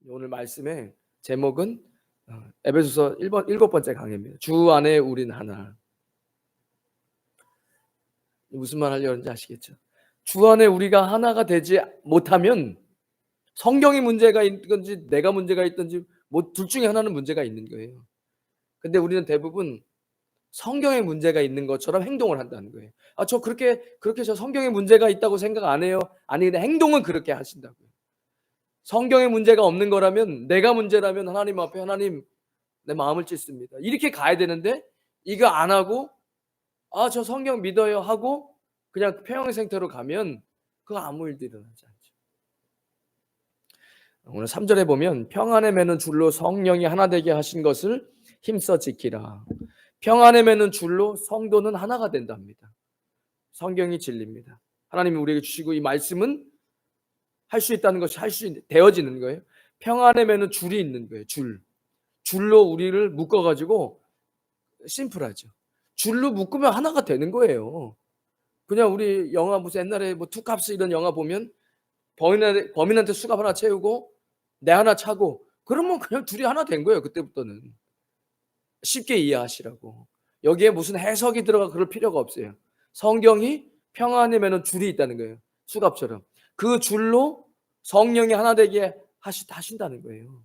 오늘 말씀의 제목은 에베소서 7번째 강해입니다. 주 안에 우린 하나. 무슨 말 하려는지 아시겠죠? 주 안에 우리가 하나가 되지 못하면 성경이 문제가 있든지 내가 문제가 있든지 뭐 둘 중에 하나는 문제가 있는 거예요. 근데 우리는 대부분 성경에 문제가 있는 것처럼 행동을 한다는 거예요. 저 그렇게 저 성경에 문제가 있다고 생각 안 해요. 아니 근데 행동은 그렇게 하신다고요. 성경에 문제가 없는 거라면, 내가 문제라면 하나님 앞에 하나님 내 마음을 찢습니다, 이렇게 가야 되는데 이거 안 하고 저 성경 믿어요 하고 그냥 평행 상태로 가면 그거 아무 일도 일어나지 않죠. 오늘 3절에 보면 평안에 매는 줄로 성령이 하나 되게 하신 것을 힘써 지키라. 평안에 매는 줄로 성도는 하나가 된답니다. 성경이 진리입니다. 하나님이 우리에게 주시고 이 말씀은 할 수 있다는 것이 되어지는 거예요. 평안에 매는 줄이 있는 거예요. 줄로 우리를 묶어가지고, 심플하죠. 줄로 묶으면 하나가 되는 거예요. 그냥 우리 영화 무슨 옛날에 뭐 투캅스 이런 영화 보면 범인한테 수갑 하나 채우고 내 하나 차고 그러면 그냥 둘이 하나 된 거예요. 그때부터는 쉽게 이해하시라고. 여기에 무슨 해석이 들어가 그럴 필요가 없어요. 성경이 평안에 매는 줄이 있다는 거예요. 수갑처럼 그 줄로 성령이 하나 되게 하신다는 거예요.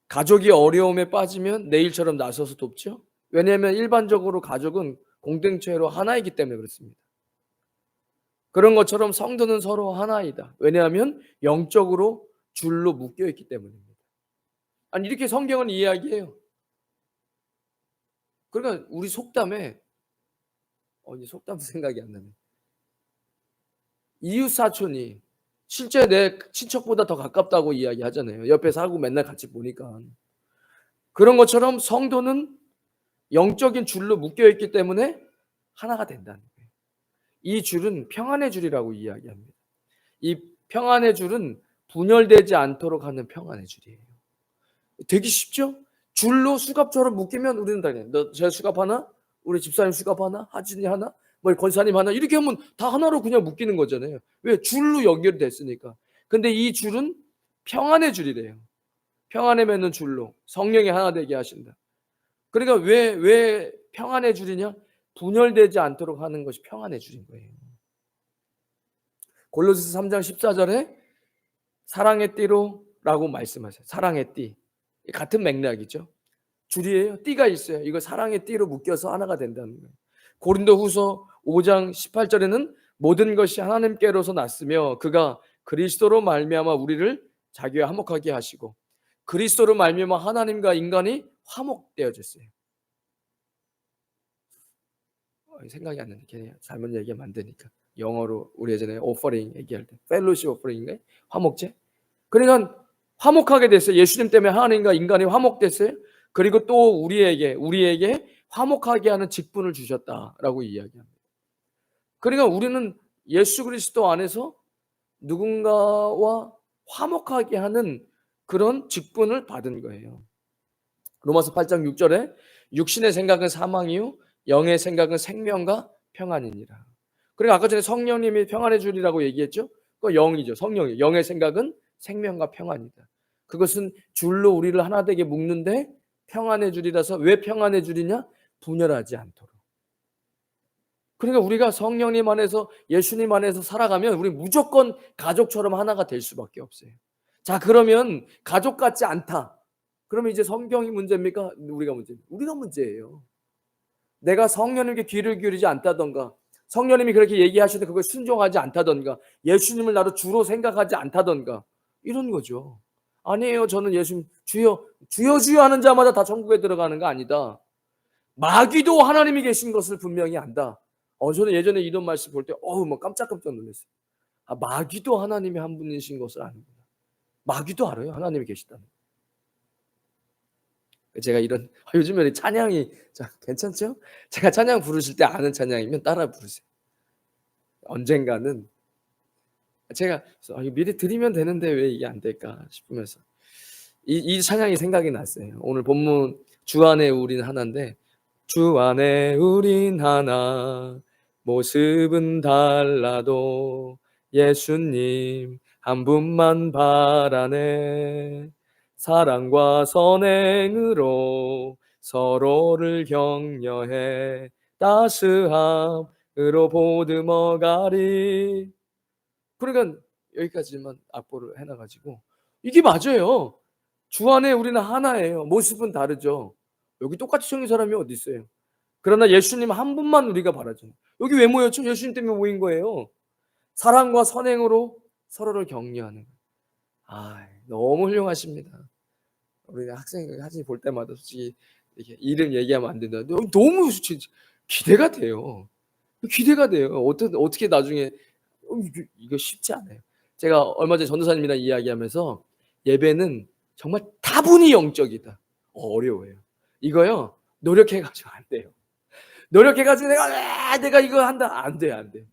가족이 어려움에 빠지면 내 일처럼 나서서 돕죠. 왜냐하면 일반적으로 가족은 공동체로 하나이기 때문에 그렇습니다. 그런 것처럼 성도는 서로 하나이다. 왜냐하면 영적으로 줄로 묶여 있기 때문입니다. 아니 이렇게 성경은 이야기해요. 그러니까 우리 속담에 이제 속담 생각이 안 나네. 이웃 사촌이 실제 내 친척보다 더 가깝다고 이야기하잖아요. 옆에 살고 맨날 같이 보니까. 그런 것처럼 성도는 영적인 줄로 묶여 있기 때문에 하나가 된다는 거예요. 이 줄은 평안의 줄이라고 이야기합니다. 이 평안의 줄은 분열되지 않도록 하는 평안의 줄이에요. 되기 쉽죠? 줄로 수갑처럼 묶이면 우리는 다 너 제 수갑 하나, 우리 집사님 수갑 하나, 하진이 하나, 뭐 권사님 하나 이렇게 하면 다 하나로 그냥 묶이는 거잖아요. 왜? 줄로 연결이 됐으니까. 근데 이 줄은 평안의 줄이래요. 평안에 맺는 줄로 성령이 하나 되게 하신다. 그러니까 왜 평안의 줄이냐? 분열되지 않도록 하는 것이 평안의 줄인 거예요. 골로새서 3장 14절에 사랑의 띠로라고 말씀하세요. 사랑의 띠. 같은 맥락이죠. 줄이에요. 띠가 있어요. 이거 사랑의 띠로 묶여서 하나가 된다는 거예요. 고린도후서 5장 18절에는 모든 것이 하나님께로서 났으며 그가 그리스도로 말미암아 우리를 자기와 화목하게 하시고 그리스도로 말미암아 하나님과 인간이 화목되어졌어요. 생각이 안 나네. 괜히 잘못 얘기하면 안 되니까. 영어로 우리 예전에 오퍼링 얘기할 때 펠로십 오퍼링인가요? 화목제? 그러니까 화목하게 됐어요. 예수님 때문에 하나님과 인간이 화목됐어요. 그리고 또 우리에게 화목하게 하는 직분을 주셨다라고 이야기합니다. 그러니까 우리는 예수 그리스도 안에서 누군가와 화목하게 하는 그런 직분을 받은 거예요. 로마서 8장 6절에 육신의 생각은 사망이요 영의 생각은 생명과 평안이니라. 그리고 아까 전에 성령님이 평안의 줄이라고 얘기했죠. 그 영이죠. 성령이. 영의 생각은 생명과 평안이다. 그것은 줄로 우리를 하나 되게 묶는데 평안의 줄이라서, 왜 평안의 줄이냐? 분열하지 않도록. 그러니까 우리가 성령님 안에서 예수님 안에서 살아가면 우리 무조건 가족처럼 하나가 될 수밖에 없어요. 자, 그러면 가족 같지 않다. 그러면 이제 성경이 문제입니까? 우리가 문제입니까? 우리가 문제예요. 내가 성령님께 귀를 기울이지 않다던가, 성령님이 그렇게 얘기하시는데 그걸 순종하지 않다던가, 예수님을 나로 주로 생각하지 않다던가, 이런 거죠. 아니에요. 저는 예수님 주여 주여 주여 하는 자마다 다 천국에 들어가는 거 아니다. 마귀도 하나님이 계신 것을 분명히 안다. 저는 예전에 이런 말씀 볼 때 뭐 깜짝깜짝 놀랐어요. 마귀도 하나님이 한 분이신 것을 아는구나. 마귀도 알아요. 하나님이 계시다는. 제가 이런 요즘에 찬양이 괜찮죠? 제가 찬양 부르실 때 아는 찬양이면 따라 부르세요. 언젠가는 제가 미리 드리면 되는데 왜 이게 안 될까 싶으면서 이 찬양이 생각이 났어요. 오늘 본문 주 안에 우린 하나인데, 주 안에 우린 하나 모습은 달라도 예수님 한 분만 바라네. 사랑과 선행으로 서로를 격려해 따스함으로 보듬어가리. 그러니까 여기까지만 악보를 해놔가지고 이게 맞아요. 주 안에 우리는 하나예요. 모습은 다르죠. 여기 똑같이 생긴 사람이 어디 있어요? 그러나 예수님 한 분만 우리가 바라잖아요. 여기 왜 모였죠? 예수님 때문에 모인 거예요. 사랑과 선행으로 서로를 격려하는. 너무 훌륭하십니다. 우리 학생이 볼 때마다 솔직히 이렇게 이름 얘기하면 안 된다. 너무 기대가 돼요. 기대가 돼요. 어떻게 나중에 이거 쉽지 않아요. 제가 얼마 전에 전도사님이랑 이야기하면서 예배는 정말 다분히 영적이다. 어려워요. 이거요 노력해가지고 안 돼요. 노력해가지고 내가 이거 한다 안 돼요, 안 돼.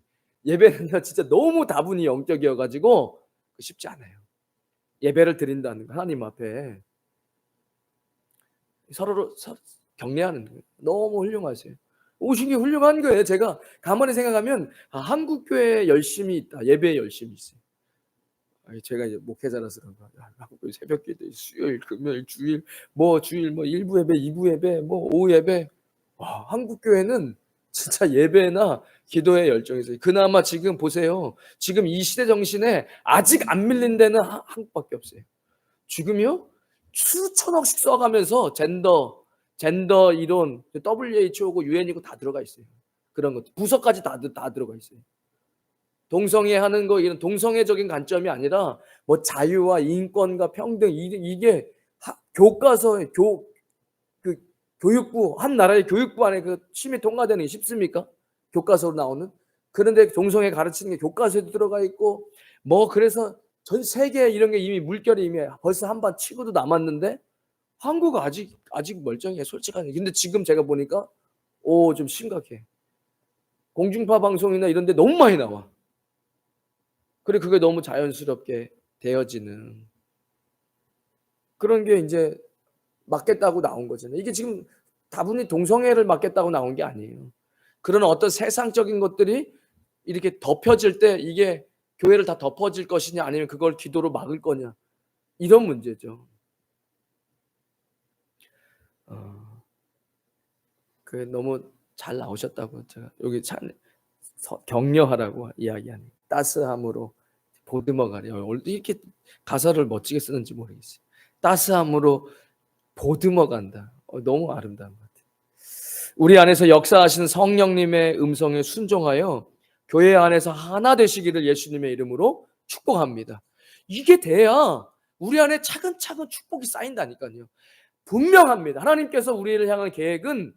예배는요 진짜 너무 다분히 영적이어가지고 쉽지 않아요. 예배를 드린다는 거 하나님 앞에 서로를 격려하는 거예요. 너무 훌륭하세요. 오신 게 훌륭한 거예요. 제가 가만히 생각하면 한국 교회에 열심이 있다. 예배에 열심이 있어요. 제가 이제 목회자라서 그런가. 한국 교회 새벽기도 수요일, 금요일, 주일, 주일 1부 예배, 2부 예배, 오후 예배. 한국 교회는 진짜 예배나 기도의 열정이 있어요. 그나마 지금 보세요. 지금 이 시대 정신에 아직 안 밀린 데는 한국밖에 없어요. 지금요 수천억씩 써가면서 젠더 이론, WHO고 UN이고 다 들어가 있어요. 그런 것도 부서까지 다 들어가 있어요. 동성애하는 거 이런 동성애적인 관점이 아니라 자유와 인권과 평등 이게 교과서에 그 교육부 한 나라의 교육부 안에 그 심히 통과되는 게 쉽습니까? 교과서로 나오는. 그런데 동성애 가르치는 게 교과서에도 들어가 있고 그래서 전 세계에 이런 게 이미 물결이 이미 벌써 한 번 치고도 남았는데 한국은 아직 멀쩡해 솔직하게. 근데 지금 제가 보니까 좀 심각해. 공중파 방송이나 이런 데 너무 많이 나와. 그리고 그게 너무 자연스럽게 되어지는 그런 게 이제 막겠다고 나온 거잖아요. 이게 지금 다분히 동성애를 막겠다고 나온 게 아니에요. 그런 어떤 세상적인 것들이 이렇게 덮여질 때 이게 교회를 다 덮어질 것이냐 아니면 그걸 기도로 막을 거냐 이런 문제죠. 너무 잘 나오셨다고 제가 여기 격려하라고 이야기하는 따스함으로 보듬어가려. 이렇게 가사를 멋지게 쓰는지 모르겠어요. 따스함으로 보듬어간다. 너무 아름다운 것 같아요. 우리 안에서 역사하시는 성령님의 음성에 순종하여 교회 안에서 하나 되시기를 예수님의 이름으로 축복합니다. 이게 돼야 우리 안에 차근차근 축복이 쌓인다니까요. 분명합니다. 하나님께서 우리를 향한 계획은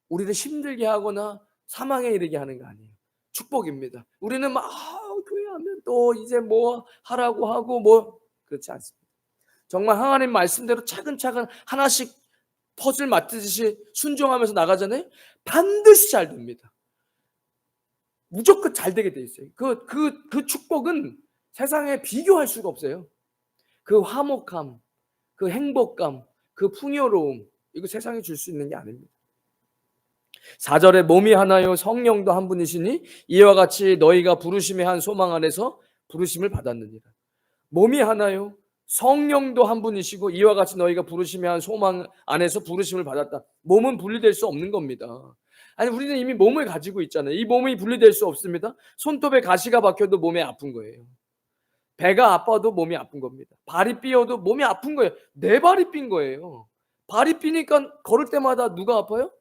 우리를 힘들게 하거나 사망에 이르게 하는 거 아니에요. 축복입니다. 우리는 교회 하면 또 이제 하라고 하고 그렇지 않습니다. 정말 하나님 말씀대로 차근차근 하나씩 퍼즐 맞듯이 순종하면서 나가잖아요. 반드시 잘 됩니다. 무조건 잘 되게 돼 있어요. 그 축복은 세상에 비교할 수가 없어요. 그 화목함, 그 행복감, 그 풍요로움 이거 세상에 줄 수 있는 게 아닙니다. 4절에 몸이 하나요 성령도 한 분이시니 이와 같이 너희가 부르심의 한 소망 안에서 부르심을 받았느니라. 몸이 하나요 성령도 한 분이시고 이와 같이 너희가 부르심의 한 소망 안에서 부르심을 받았다. 몸은 분리될 수 없는 겁니다. 아니 우리는 이미 몸을 가지고 있잖아요. 이 몸이 분리될 수 없습니다. 손톱에 가시가 박혀도 몸이 아픈 거예요. 배가 아파도 몸이 아픈 겁니다. 발이 삐어도 몸이 아픈 거예요. 내 발이 삔 거예요. 발이 삐니까 걸을 때마다 누가 아파요?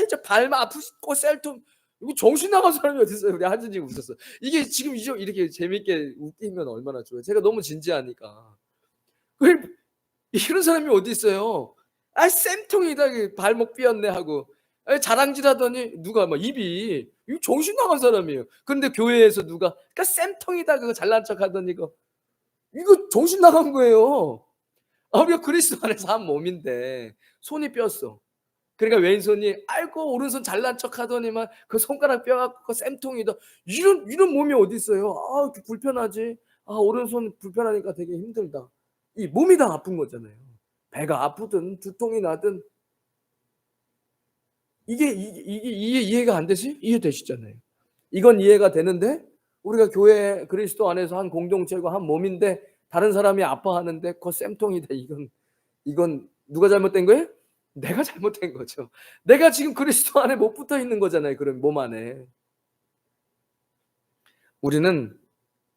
저 발만 아프고 셀통 이거 정신 나간 사람이 어디 있어요? 우리 한진이가 웃었어. 이게 지금 이렇게 재밌게 웃기면 얼마나 좋아요. 제가 너무 진지하니까. 이런 사람이 어디 있어요? 쌤통이다. 발목 삐었네 하고. 자랑질하더니 누가 입이 이거 정신 나간 사람이에요. 그런데 교회에서 누가 쌤통이다 그거 잘난 척하더니 이거 정신 나간 거예요. 우리가 그리스도 안에서 한 몸인데 손이 삐었어. 그러니까 왼손이 아이고 오른손 잘난 척하더니만 그 손가락 뼈갖고 쌤통이다. 이런 몸이 어디 있어요? 불편하지. 오른손 불편하니까 되게 힘들다. 이 몸이 다 아픈 거잖아요. 배가 아프든 두통이 나든 이게 이해가 안 되세요? 이해되시잖아요. 이건 이해가 되는데 우리가 교회 그리스도 안에서 한 공동체고 한 몸인데 다른 사람이 아파하는데 그거 쌤통이다. 이건 누가 잘못된 거예요? 내가 잘못된 거죠. 내가 지금 그리스도 안에 못 붙어 있는 거잖아요. 그런 몸 안에. 우리는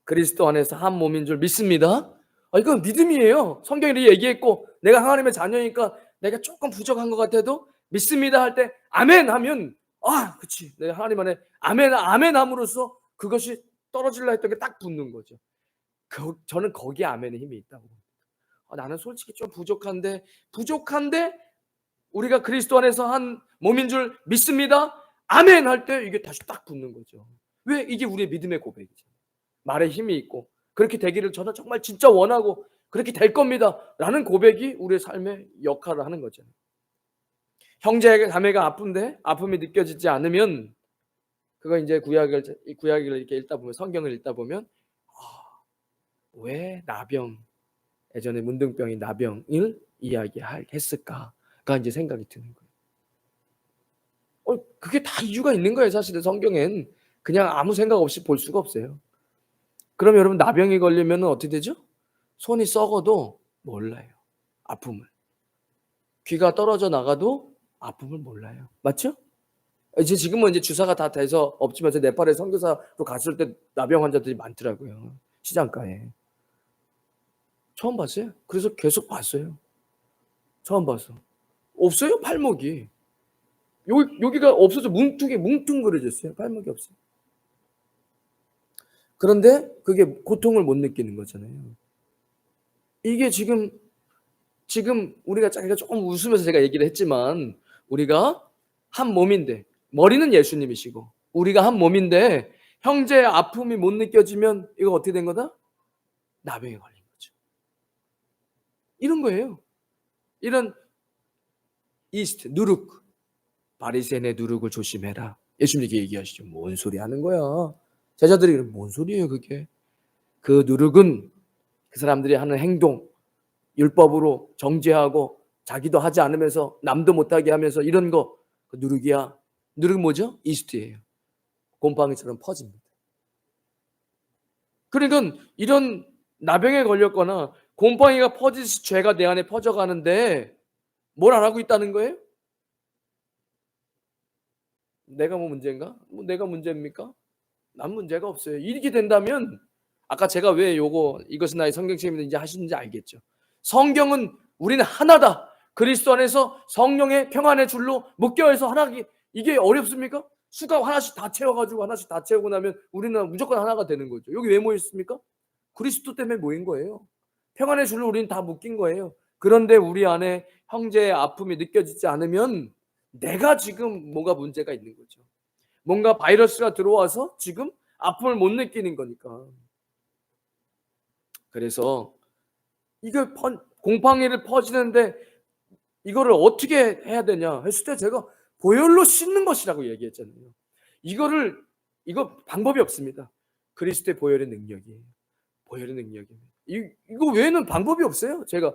그리스도 안에서 한 몸인 줄 믿습니다. 이건 믿음이에요. 성경이 이렇게 얘기했고 내가 하나님의 자녀니까 내가 조금 부족한 것 같아도 믿습니다 할 때 아멘 하면 그치, 내가 하나님 안에 아멘 아멘 함으로써 그것이 떨어질라 했던 게 딱 붙는 거죠. 저는 거기에 아멘의 힘이 있다고. 나는 솔직히 좀 부족한데 우리가 그리스도 안에서 한 몸인 줄 믿습니다. 아멘 할 때 이게 다시 딱 붙는 거죠. 왜? 이게 우리의 믿음의 고백이죠. 말에 힘이 있고 그렇게 되기를 저는 정말 진짜 원하고 그렇게 될 겁니다 라는 고백이 우리의 삶의 역할을 하는 거죠. 형제 자매가 아픈데 아픔이 느껴지지 않으면 그거 이제 구약을 이렇게 읽다 보면, 성경을 읽다 보면 왜 나병, 예전에 문둥병이 나병을 이야기했을까가 이제 생각이 드는 거예요. 그게 다 이유가 있는 거예요. 사실은 성경엔 그냥 아무 생각 없이 볼 수가 없어요. 그럼 여러분 나병이 걸리면 어떻게 되죠? 손이 썩어도 몰라요. 아픔을. 귀가 떨어져 나가도 아픔을 몰라요. 맞죠? 지금은 이제 주사가 다 돼서 없지만 네팔에 선교사로 갔을 때 나병 환자들이 많더라고요. 시장가에. 처음 봤어요. 그래서 계속 봤어요. 처음 봐서. 없어요, 팔목이. 여기가 없어서 뭉퉁그려졌어요. 팔목이 없어요. 그런데 그게 고통을 못 느끼는 거잖아요. 이게 지금 우리가 조금 웃으면서 제가 얘기를 했지만 우리가 한 몸인데 머리는 예수님이시고 우리가 한 몸인데 형제의 아픔이 못 느껴지면 이거 어떻게 된 거다? 나병에 걸린 거죠. 이런 거예요. 이런 이스트, 누룩, 바리새인의 누룩을 조심해라. 예수님이 얘기하시죠. 뭔 소리 하는 거야? 제자들이 뭔 소리예요 그게? 그 누룩은 그 사람들이 하는 행동, 율법으로 정죄하고 자기도 하지 않으면서 남도 못하게 하면서 이런 거 그 누룩이야. 누룩은 뭐죠? 이스트예요. 곰팡이처럼 퍼집니다. 그러니까 이런 나병에 걸렸거나 곰팡이가 퍼지듯이 죄가 내 안에 퍼져가는데 뭘 안 하고 있다는 거예요? 내가 뭐 문제인가? 내가 문제입니까? 난 문제가 없어요. 이렇게 된다면 아까 제가 왜 이것은 나의 성경책임이다 이제 하시는지 알겠죠. 성경은 우리는 하나다. 그리스도 안에서 성령의 평안의 줄로 묶여서 하나기, 이게 어렵습니까? 수갑 하나씩 다 채워가지고 하나씩 다 채우고 나면 우리는 무조건 하나가 되는 거죠. 여기 왜 모였습니까? 그리스도 때문에 모인 거예요. 평안의 줄로 우리는 다 묶인 거예요. 그런데 우리 안에 형제의 아픔이 느껴지지 않으면 내가 지금 뭐가 문제가 있는 거죠. 뭔가 바이러스가 들어와서 지금 아픔을 못 느끼는 거니까. 그래서 이거 곰팡이를 퍼지는데 이거를 어떻게 해야 되냐 했을 때 제가 보혈로 씻는 것이라고 얘기했잖아요. 이거 방법이 없습니다. 그리스도의 보혈의 능력이에요. 보혈의 능력입니다. 이거 외에는 방법이 없어요. 제가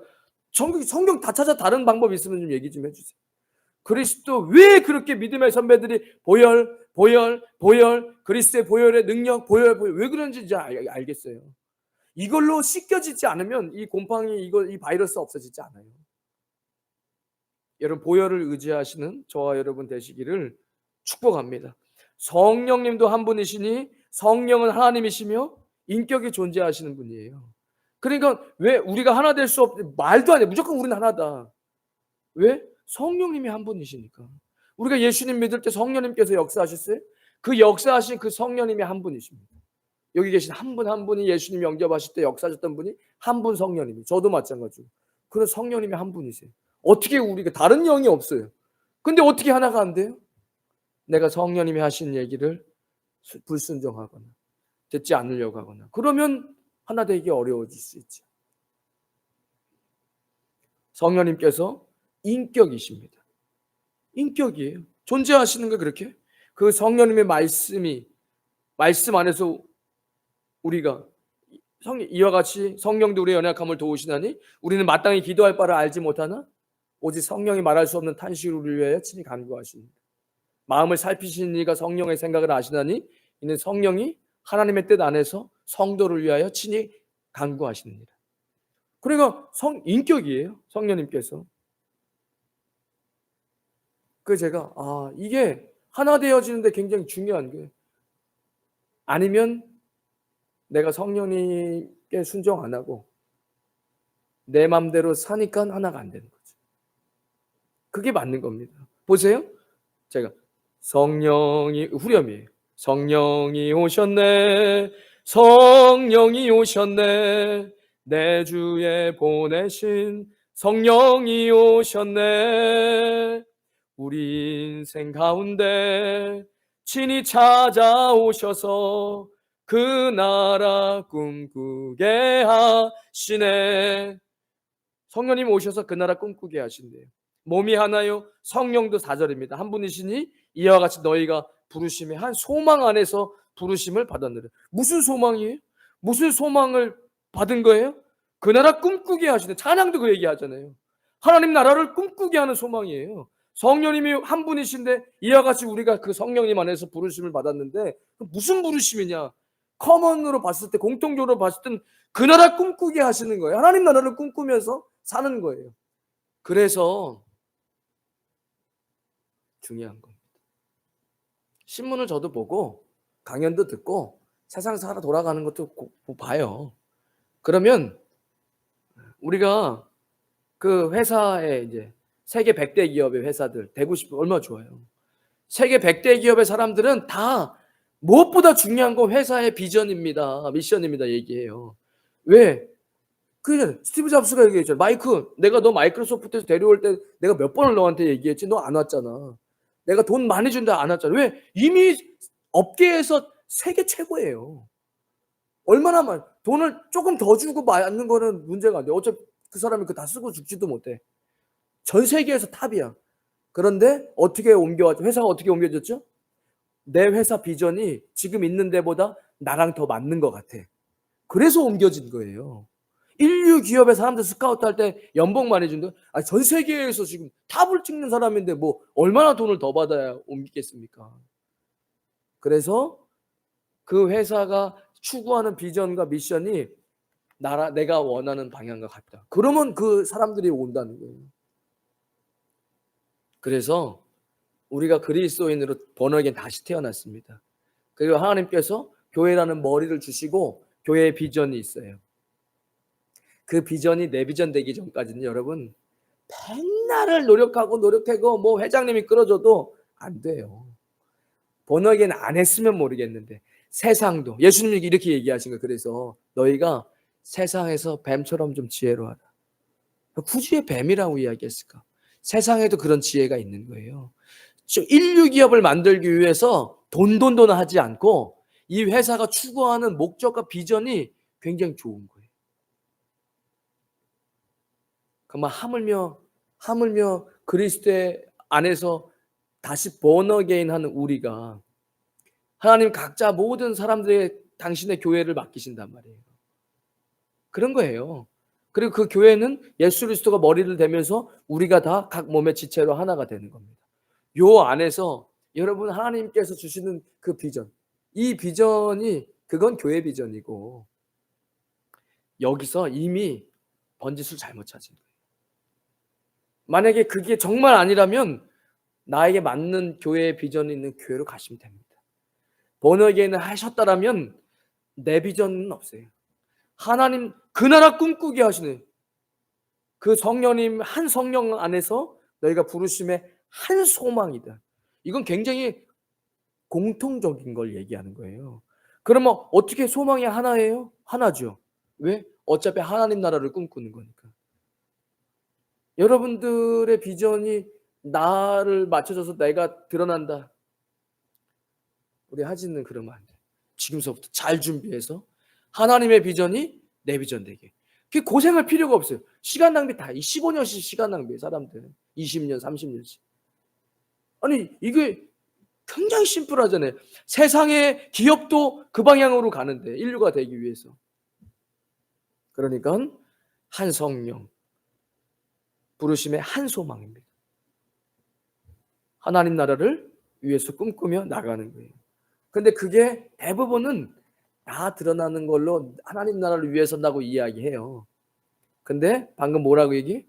성경 다 찾아 다른 방법이 있으면 좀 얘기 좀 해주세요. 그리스도 왜 그렇게 믿음의 선배들이 보혈, 그리스도의 보혈의 능력, 보혈 왜 그런지 이제 알겠어요. 이걸로 씻겨지지 않으면 이 곰팡이 이 바이러스 없어지지 않아요. 여러분 보혈을 의지하시는 저와 여러분 되시기를 축복합니다. 성령님도 한 분이시니 성령은 하나님이시며 인격이 존재하시는 분이에요. 그러니까 왜 우리가 하나 될 수 말도 안 돼. 무조건 우리는 하나다. 왜? 성령님이 한 분이시니까. 우리가 예수님 믿을 때 성령님께서 역사하셨어요? 그 역사하신 그 성령님이 한 분이십니다. 여기 계신 한 분이 예수님 영접하실 때 역사하셨던 분이 한 분 성령님이, 저도 마찬가지고 그런 성령님이 한 분이세요. 어떻게 우리가 다른 영이 없어요. 근데 어떻게 하나가 안 돼요? 내가 성령님이 하신 얘기를 불순종하거나 듣지 않으려고 하거나 그러면 하나 되기 어려워질 수 있죠. 성령님께서 인격이십니다. 인격이에요. 존재하시는 거 그렇게. 그 성령님의 말씀 안에서 우리가 이와 같이 성령도 우리의 연약함을 도우시나니 우리는 마땅히 기도할 바를 알지 못하나 오직 성령이 말할 수 없는 탄식을 우리를 위하여 친히 간구하십니다. 마음을 살피시는 이가 성령의 생각을 아시나니 이는 성령이 하나님의 뜻 안에서 성도를 위하여 친히 간구하시느니라. 그러니까 인격이에요. 성령님께서. 그 제가 이게 하나 되어지는데 굉장히 중요한 게, 아니면 내가 성령님께 순종 안 하고 내 맘대로 사니까 하나가 안 되는 거죠. 그게 맞는 겁니다. 보세요. 제가 성령이 후렴이에요. 성령이 오셨네, 성령이 오셨네, 내 주에 보내신 성령이 오셨네, 우리 인생 가운데 친히 찾아오셔서 그 나라 꿈꾸게 하시네. 성령님 오셔서 그 나라 꿈꾸게 하신대요. 몸이 하나요? 성령도 4절입니다. 한 분이시니 이와 같이 너희가 부르심의 한 소망 안에서 부르심을 받았느라. 무슨 소망이에요? 무슨 소망을 받은 거예요? 그 나라 꿈꾸게 하시는, 찬양도 그 얘기하잖아요. 하나님 나라를 꿈꾸게 하는 소망이에요. 성령님이 한 분이신데 이와 같이 우리가 그 성령님 안에서 부르심을 받았는데, 무슨 부르심이냐? 커먼으로 봤을 때, 공통적으로 봤을 땐 그 나라 꿈꾸게 하시는 거예요. 하나님 나라를 꿈꾸면서 사는 거예요. 그래서 중요한 겁니다. 신문을 저도 보고 강연도 듣고 세상 살아 돌아가는 것도 봐요. 그러면 우리가 그 회사에 이제 세계 100대 기업의 회사들 되고 싶으면 얼마나 좋아요. 세계 100대 기업의 사람들은 다 무엇보다 중요한 건 회사의 비전입니다. 미션입니다. 얘기해요. 왜? 그 스티브 잡스가 얘기했죠. 내가 너 마이크로소프트에서 데려올 때 내가 몇 번을 너한테 얘기했지. 너 안 왔잖아. 내가 돈 많이 준다 안 왔잖아. 왜? 이미 업계에서 세계 최고예요. 얼마나 많이 돈을 조금 더 주고 맞는 거는 문제가 안 돼. 어차피 그 사람이 그거 다 쓰고 죽지도 못해. 전 세계에서 탑이야. 그런데 어떻게 옮겨왔죠? 회사가 어떻게 옮겨졌죠? 내 회사 비전이 지금 있는 데보다 나랑 더 맞는 것 같아. 그래서 옮겨진 거예요. 인류 기업의 사람들 스카우트 할 때 연봉 많이 준다. 전 세계에서 지금 탑을 찍는 사람인데 뭐 얼마나 돈을 더 받아야 옮기겠습니까? 그래서 그 회사가 추구하는 비전과 미션이 내가 원하는 방향과 같다. 그러면 그 사람들이 온다는 거예요. 그래서 우리가 그리스도인으로 번역에 다시 태어났습니다. 그리고 하나님께서 교회라는 머리를 주시고 교회의 비전이 있어요. 그 비전이 내 비전 되기 전까지는 여러분 백날을 노력하고 뭐 회장님이 끌어줘도 안 돼요. 번역에는 안 했으면 모르겠는데 세상도, 예수님이 이렇게 얘기하신 거예요. 그래서 너희가 세상에서 뱀처럼 좀 지혜로워라. 굳이 왜 뱀이라고 이야기했을까? 세상에도 그런 지혜가 있는 거예요. 인류 기업을 만들기 위해서 돈 하지 않고 이 회사가 추구하는 목적과 비전이 굉장히 좋은 거예요. 그만 하물며 그리스도의 안에서 다시 번어게인 하는 우리가 하나님 각자 모든 사람들의 당신의 교회를 맡기신단 말이에요. 그런 거예요. 그리고 그 교회는 예수 그리스도가 머리를 대면서 우리가 다 각 몸의 지체로 하나가 되는 겁니다. 요 안에서 여러분 하나님께서 주시는 그 비전, 이 비전이 그건 교회 비전이고 여기서 이미 번짓을 잘못 찾은 거예요. 만약에 그게 정말 아니라면 나에게 맞는 교회의 비전이 있는 교회로 가시면 됩니다. 번역에는 하셨다라면 내 비전은 없어요. 하나님 그 나라 꿈꾸게 하시는 그 성령님 한 성령 안에서 너희가 부르심의 한 소망이다. 이건 굉장히 공통적인 걸 얘기하는 거예요. 그러면 어떻게 소망이 하나예요? 하나죠. 왜? 어차피 하나님 나라를 꿈꾸는 거니까. 여러분들의 비전이 나를 맞춰줘서 내가 드러난다. 우리 하진은 그러면 안 돼. 지금서부터 잘 준비해서 하나님의 비전이 내 비전 되게. 그 고생할 필요가 없어요. 시간 낭비 다 15년씩 시간 낭비해 사람들. 20년, 30년씩. 아니 이게 굉장히 심플하잖아요. 세상의 기업도 그 방향으로 가는데 인류가 되기 위해서. 그러니까 한 성령 부르심의 한 소망입니다. 하나님 나라를 위해서 꿈꾸며 나가는 거예요. 근데 그게 대부분은 다 드러나는 걸로 하나님 나라를 위해 선다고 이야기해요. 근데 방금 뭐라고 얘기?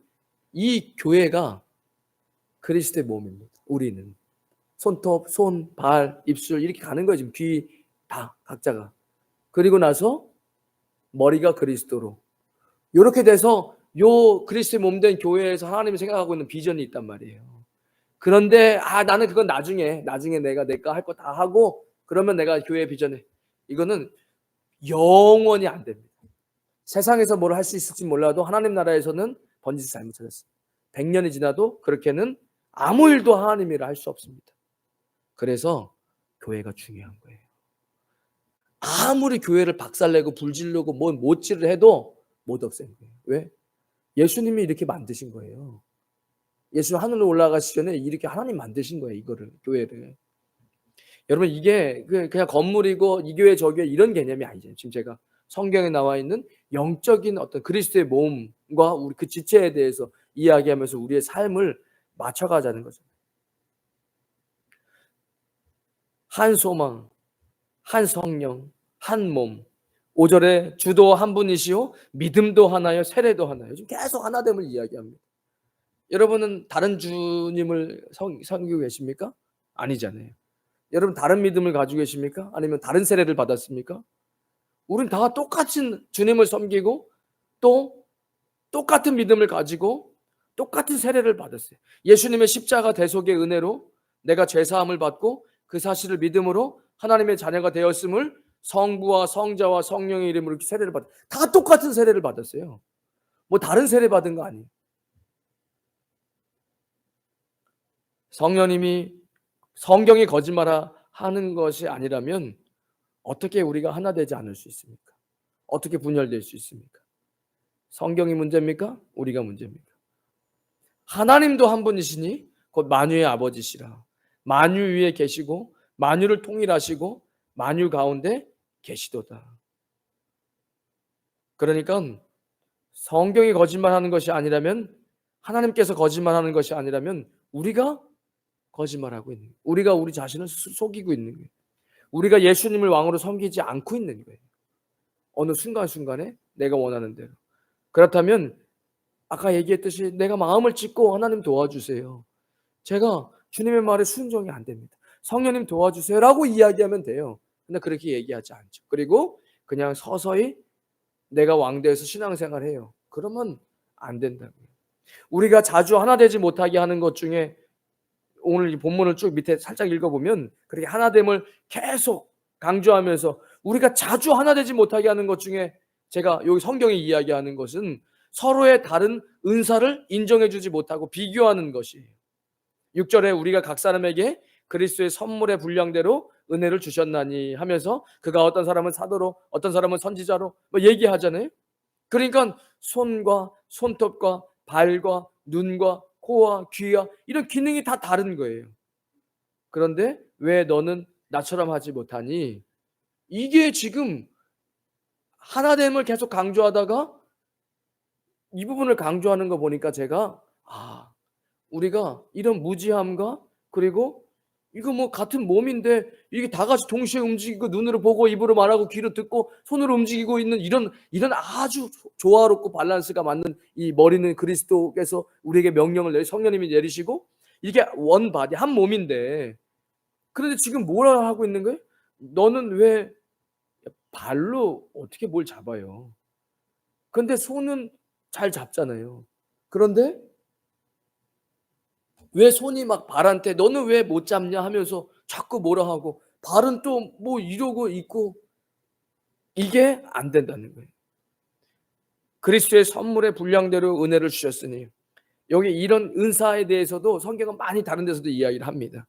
이 교회가 그리스도의 몸입니다. 우리는 손톱, 손, 발, 입술 이렇게 가는 거예요. 지금 귀 다 각자가. 그리고 나서 머리가 그리스도로. 이렇게 돼서 요 그리스도의 몸 된 교회에서 하나님이 생각하고 있는 비전이 있단 말이에요. 그런데 나는 그건 나중에 내가 내 거 할 거 다 하고 그러면 내가 교회 비전에 이거는 영원히 안 됩니다. 세상에서 뭘 할 수 있을지 몰라도 하나님 나라에서는 번지를 잘못 찾았어요. 100년이 지나도 그렇게는 아무 일도 하나님 일을 할 수 없습니다. 그래서 교회가 중요한 거예요. 아무리 교회를 박살내고 불질르고 뭐 못질을 해도 못 없애는 거예요. 왜? 예수님이 이렇게 만드신 거예요. 예수 하늘로 올라가시기 전에 이렇게 하나님 만드신 거예요. 이거를 교회를. 여러분 이게 그냥 건물이고 이 교회 저 교회 이런 개념이 아니죠. 지금 제가 성경에 나와 있는 영적인 어떤 그리스도의 몸과 우리 그 지체에 대해서 이야기하면서 우리의 삶을 맞춰가자는 거죠. 한 소망, 한 성령, 한 몸. 5절에 주도 한 분이시요 믿음도 하나요 세례도 하나요. 지금 계속 하나됨을 이야기합니다. 여러분은 다른 주님을 섬기고 계십니까? 아니잖아요. 여러분 다른 믿음을 가지고 계십니까? 아니면 다른 세례를 받았습니까? 우린 다 똑같은 주님을 섬기고 또 똑같은 믿음을 가지고 똑같은 세례를 받았어요. 예수님의 십자가 대속의 은혜로 내가 죄사함을 받고 그 사실을 믿음으로 하나님의 자녀가 되었음을 성부와 성자와 성령의 이름으로 이렇게 세례를 받았어요. 다 똑같은 세례를 받았어요. 뭐 다른 세례 받은 거 아니에요. 성령님이 성경이 거짓말하는 것이 아니라면 어떻게 우리가 하나 되지 않을 수 있습니까? 어떻게 분열될 수 있습니까? 성경이 문제입니까? 우리가 문제입니까? 하나님도 한 분이시니 곧 만유의 아버지시라. 만유 위에 계시고 만유를 통일하시고 만유 가운데 계시도다. 그러니까 성경이 거짓말하는 것이 아니라면 하나님께서 거짓말하는 것이 아니라면 우리가 거짓말하고 있는 거예요. 우리가 우리 자신을 속이고 있는 거예요. 우리가 예수님을 왕으로 섬기지 않고 있는 거예요. 어느 순간순간에 내가 원하는 대로. 그렇다면 아까 얘기했듯이 내가 마음을 찢고 하나님 도와주세요. 제가 주님의 말에 순종이 안 됩니다. 성령님 도와주세요 라고 이야기하면 돼요. 근데 그렇게 얘기하지 않죠. 그리고 그냥 서서히 내가 왕대에서 신앙생활을 해요. 그러면 안 된다고요. 우리가 자주 하나 되지 못하게 하는 것 중에 오늘 이 본문을 쭉 밑에 살짝 읽어보면 그렇게 하나됨을 계속 강조하면서 우리가 자주 하나 되지 못하게 하는 것 중에 제가 여기 성경이 이야기하는 것은 서로의 다른 은사를 인정해 주지 못하고 비교하는 것이에요. 6절에 우리가 각 사람에게 그리스도의 선물의 분량대로 은혜를 주셨나니 하면서 그가 어떤 사람은 사도로 어떤 사람은 선지자로 뭐 얘기하잖아요. 그러니까 손과 손톱과 발과 눈과 코와 귀와 이런 기능이 다 다른 거예요. 그런데 왜 너는 나처럼 하지 못하니? 이게 지금 하나됨을 계속 강조하다가 이 부분을 강조하는 거 보니까 제가 우리가 이런 무지함과 그리고 이거 뭐 같은 몸인데 이게 다 같이 동시에 움직이고 눈으로 보고 입으로 말하고 귀로 듣고 손으로 움직이고 있는 이런 아주 조화롭고 밸런스가 맞는 이 머리는 그리스도께서 우리에게 명령을 성령님이 내리시고 이게 원 바디 한 몸인데 그런데 지금 뭐라 하고 있는 거예요? 너는 왜 발로 어떻게 뭘 잡아요? 근데 손은 잘 잡잖아요. 그런데 왜 손이 막 발한테 너는 왜 못 잡냐 하면서 자꾸 뭐라 하고 발은 또 뭐 이러고 있고 이게 안 된다는 거예요. 그리스도의 선물의 분량대로 은혜를 주셨으니 여기 이런 은사에 대해서도 성경은 많이 다른 데서도 이야기를 합니다.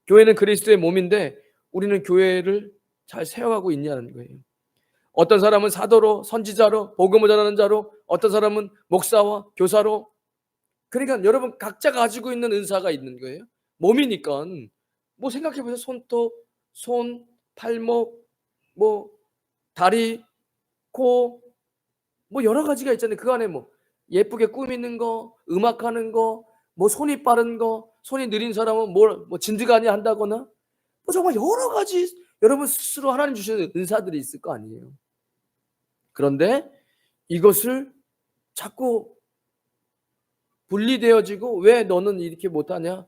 교회는 그리스도의 몸인데 우리는 교회를 잘 세워가고 있냐는 거예요. 어떤 사람은 사도로 선지자로 복음을 전하는 자로 어떤 사람은 목사와 교사로 그러니까 여러분 각자 가지고 있는 은사가 있는 거예요. 몸이니까 뭐 생각해 보세요. 손톱, 손, 팔목, 뭐 다리, 코 뭐 여러 가지가 있잖아요. 그 안에 뭐 예쁘게 꾸미는 거, 음악하는 거, 뭐 손이 빠른 거, 손이 느린 사람은 뭐 진드가니 한다거나 뭐 정말 여러 가지 여러분 스스로 하나님 주시는 은사들이 있을 거 아니에요. 그런데 이것을 자꾸 분리되어지고 왜 너는 이렇게 못하냐?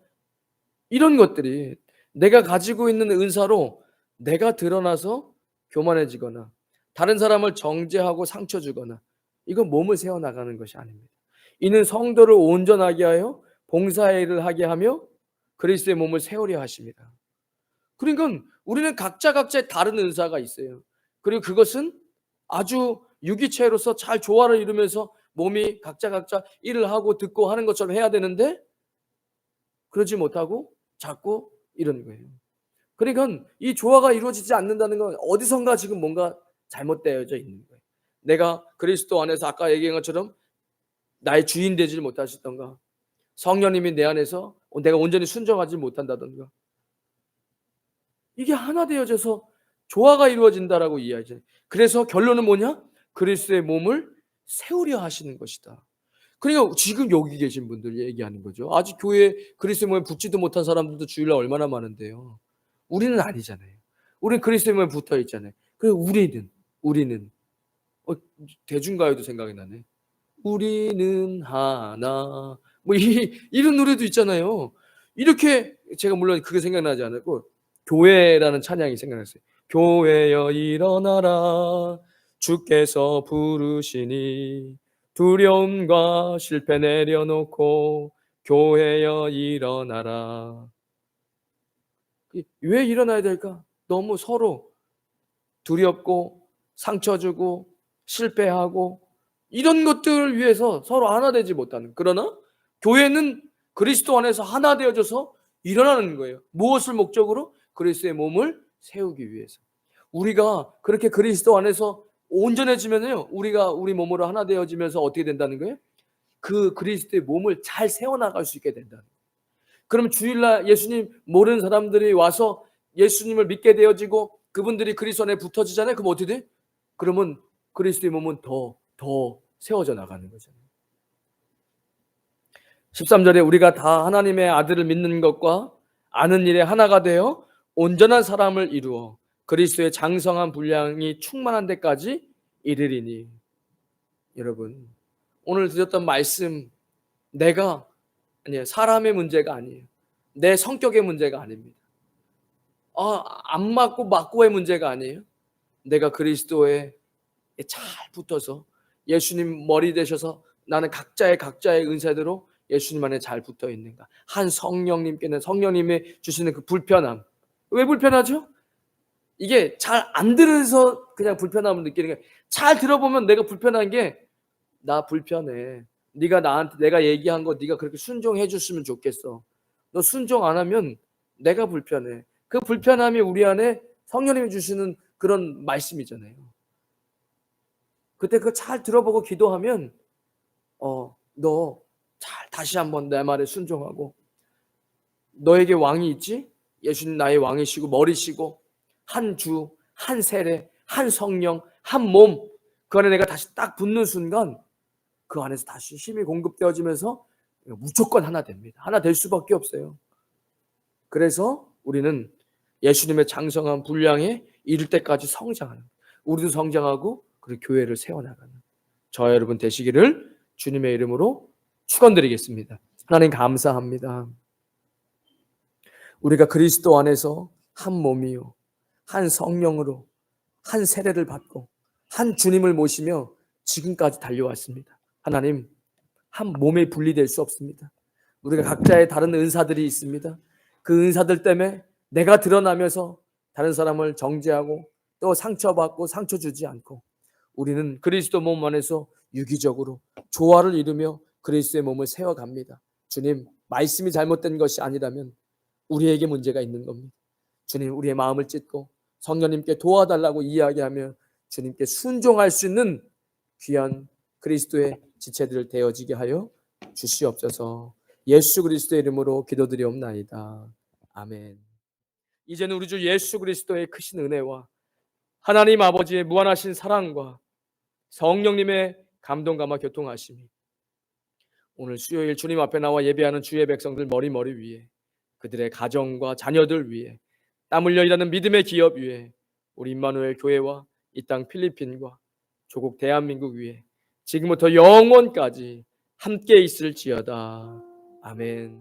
이런 것들이 내가 가지고 있는 은사로 내가 드러나서 교만해지거나 다른 사람을 정죄하고 상처 주거나 이건 몸을 세워나가는 것이 아닙니다. 이는 성도를 온전하게 하여 봉사의 일을 하게 하며 그리스도의 몸을 세우려 하십니다. 그러니까 우리는 각자의 다른 은사가 있어요. 그리고 그것은 아주 유기체로서 잘 조화를 이루면서 몸이 각자 일을 하고 듣고 하는 것처럼 해야 되는데 그러지 못하고 자꾸 이러는 거예요. 그러니까 이 조화가 이루어지지 않는다는 건 어디선가 지금 뭔가 잘못되어져 있는 거예요. 내가 그리스도 안에서 아까 얘기한 것처럼 나의 주인 되지 못하시던가 성령님이 내 안에서 내가 온전히 순종하지 못한다던가 이게 하나 되어져서 조화가 이루어진다라고 이해하죠. 그래서 결론은 뭐냐? 그리스도의 몸을 세우려 하시는 것이다. 그러니까 지금 여기 계신 분들 얘기하는 거죠. 아직 교회에 그리스도의 몸에 붙지도 못한 사람들도 주일날 얼마나 많은데요. 우리는 아니잖아요. 우리는 그리스도의 몸에 붙어 있잖아요. 그래서 우리는 대중가요도 생각이 나네. 우리는 하나 뭐 이런 노래도 있잖아요. 이렇게 제가 물론 그게 생각나지 않았고 교회라는 찬양이 생각났어요. 교회여 일어나라 주께서 부르시니 두려움과 실패 내려놓고 교회여 일어나라. 왜 일어나야 될까? 너무 서로 두렵고 상처 주고 실패하고 이런 것들을 위해서 서로 하나 되지 못하는. 그러나 교회는 그리스도 안에서 하나 되어져서 일어나는 거예요. 무엇을 목적으로? 그리스도의 몸을 세우기 위해서. 우리가 그렇게 그리스도 안에서 온전해지면요, 우리가 우리 몸으로 하나 되어지면서 어떻게 된다는 거예요? 그 그리스도의 몸을 잘 세워나갈 수 있게 된다는 거예요. 그럼 주일날 예수님 모르는 사람들이 와서 예수님을 믿게 되어지고 그분들이 그리스도 안에 붙어지잖아요. 그럼 어떻게 돼? 그러면 그리스도의 몸은 더 세워져 나가는 거잖아요. 13절에 우리가 다 하나님의 아들을 믿는 것과 아는 일에 하나가 되어 온전한 사람을 이루어 그리스도의 장성한 분량이 충만한 데까지 이르리니. 여러분 오늘 드렸던 말씀 사람의 문제가 아니에요. 내 성격의 문제가 아닙니다. 안 맞고의 문제가 아니에요. 내가 그리스도에 잘 붙어서 예수님 머리 되셔서 나는 각자의 은사대로 예수님 안에 잘 붙어 있는가. 한 성령님께는 성령님이 주시는 그 불편함. 왜 불편하죠? 이게 잘 안 들어서 그냥 불편함을 느끼는 게, 잘 들어보면 내가 불편한 게 나 불편해. 네가 나한테 내가 얘기한 거 네가 그렇게 순종해 줬으면 좋겠어. 너 순종 안 하면 내가 불편해. 그 불편함이 우리 안에 성령님이 주시는 그런 말씀이잖아요. 그때 그거 잘 들어보고 기도하면 너 잘 다시 한번 내 말에 순종하고 너에게 왕이 있지? 예수님 나의 왕이시고 머리시고 한 주, 한 세례, 한 성령, 한 몸, 그 안에 내가 다시 딱 붙는 순간 그 안에서 다시 힘이 공급되어지면서 무조건 하나 됩니다. 하나 될 수밖에 없어요. 그래서 우리는 예수님의 장성한 분량에 이를 때까지 성장하는, 우리도 성장하고 그리고 교회를 세워나가는 저와 여러분 되시기를 주님의 이름으로 축원드리겠습니다. 하나님 감사합니다. 우리가 그리스도 안에서 한 몸이요 한 성령으로 한 세례를 받고 한 주님을 모시며 지금까지 달려왔습니다. 하나님, 한 몸에 분리될 수 없습니다. 우리가 각자의 다른 은사들이 있습니다. 그 은사들 때문에 내가 드러나면서 다른 사람을 정죄하고 또 상처받고 상처 주지 않고 우리는 그리스도 몸 안에서 유기적으로 조화를 이루며 그리스도의 몸을 세워갑니다. 주님, 말씀이 잘못된 것이 아니라면 우리에게 문제가 있는 겁니다. 주님, 우리의 마음을 찢고 성령님께 도와달라고 이야기하며 주님께 순종할 수 있는 귀한 그리스도의 지체들 되어지게 하여 주시옵소서. 예수 그리스도의 이름으로 기도드리옵나이다. 아멘. 이제는 우리 주 예수 그리스도의 크신 은혜와 하나님 아버지의 무한하신 사랑과 성령님의 감동감화 교통하심이 오늘 수요일 주님 앞에 나와 예배하는 주의 백성들 머리 위에 그들의 가정과 자녀들 위에 땀 흘려 일하는 믿음의 기업 위에 우리 임마누엘 교회와 이 땅 필리핀과 조국 대한민국 위에 지금부터 영원까지 함께 있을지어다. 아멘.